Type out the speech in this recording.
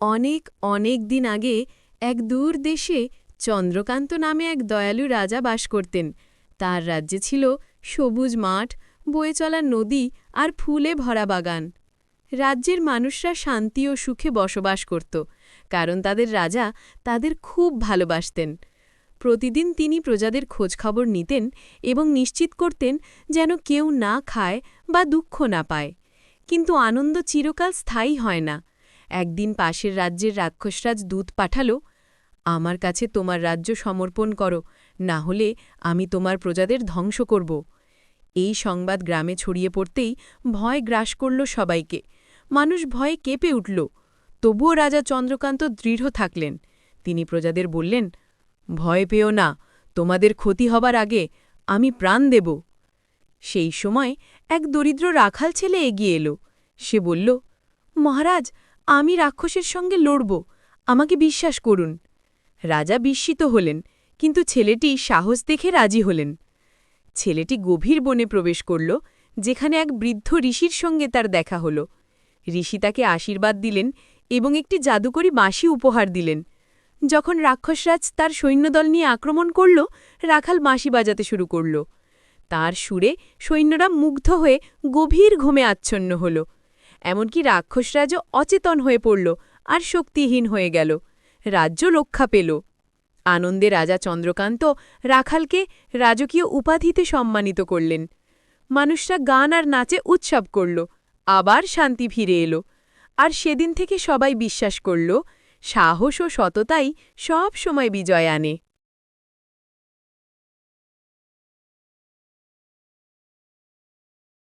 অনেক অনেক দিন আগে এক দূর দেশে চন্দ্রকান্ত নামে এক দয়ালু রাজা বাস করতেন। তার রাজ্যে ছিল সবুজ মাঠ, বয়ে চলা নদী আর ফুলে ভরা বাগান। রাজ্যের মানুষরা শান্তি ও সুখে বসবাস করত, কারণ তাদের রাজা তাদের খুব ভালোবাসতেন। প্রতিদিন তিনি প্রজাদের খোঁজখবর নিতেন এবং নিশ্চিত করতেন যেন কেউ না খায় বা দুঃখ না পায়। কিন্তু আনন্দ চিরকাল স্থায়ী হয় না। একদিন পাশের রাজ্যের রাক্ষসরাজ দূত পাঠাল, আমার কাছে তোমার রাজ্য সমর্পণ করো, না হলে আমি তোমার প্রজাদের ধ্বংস করব। এই সংবাদ গ্রামে ছড়িয়ে পড়তেই ভয় গ্রাস করল সবাইকে। মানুষ ভয়ে কেঁপে উঠল। তবুও রাজা চন্দ্রকান্ত দৃঢ় থাকলেন। তিনি প্রজাদের বললেন, ভয় পেও না, তোমাদের ক্ষতি হবার আগে আমি প্রাণ দেব। সেই সময় এক দরিদ্র রাখাল ছেলে এগিয়ে এলো। সে বলল, মহারাজ, আমি রাক্ষসের সঙ্গে লড়ব, আমাকে বিশ্বাস করুন। রাজা বিস্মিত হলেন, কিন্তু ছেলেটি সাহস দেখে রাজি হলেন। ছেলেটি গভীর বনে প্রবেশ করল, যেখানে এক বৃদ্ধ ঋষির সঙ্গে তার দেখা হল। ঋষি তাকে আশীর্বাদ দিলেন এবং একটি জাদুকরী বাঁশি উপহার দিলেন। যখন রাক্ষসরাজ তার সৈন্যদল নিয়ে আক্রমণ করল, রাখাল বাঁশি বাজাতে শুরু করল। তার সুরে সৈন্যরা মুগ্ধ হয়ে গভীর ঘুমে আচ্ছন্ন হল। এমনকি রাক্ষসরাজও অচেতন হয়ে পড়ল আর শক্তিহীন হয়ে গেল। রাজ্য রক্ষা পেল। আনন্দে রাজা চন্দ্রকান্ত রাখালকে রাজকীয় উপাধিতে সম্মানিত করলেন। মানুষরা গান আর নাচে উৎসব করল। আবার শান্তি ফিরে এলো। আর সেদিন থেকে সবাই বিশ্বাস করল, সাহস ও সততাই সব সময় বিজয় আনে।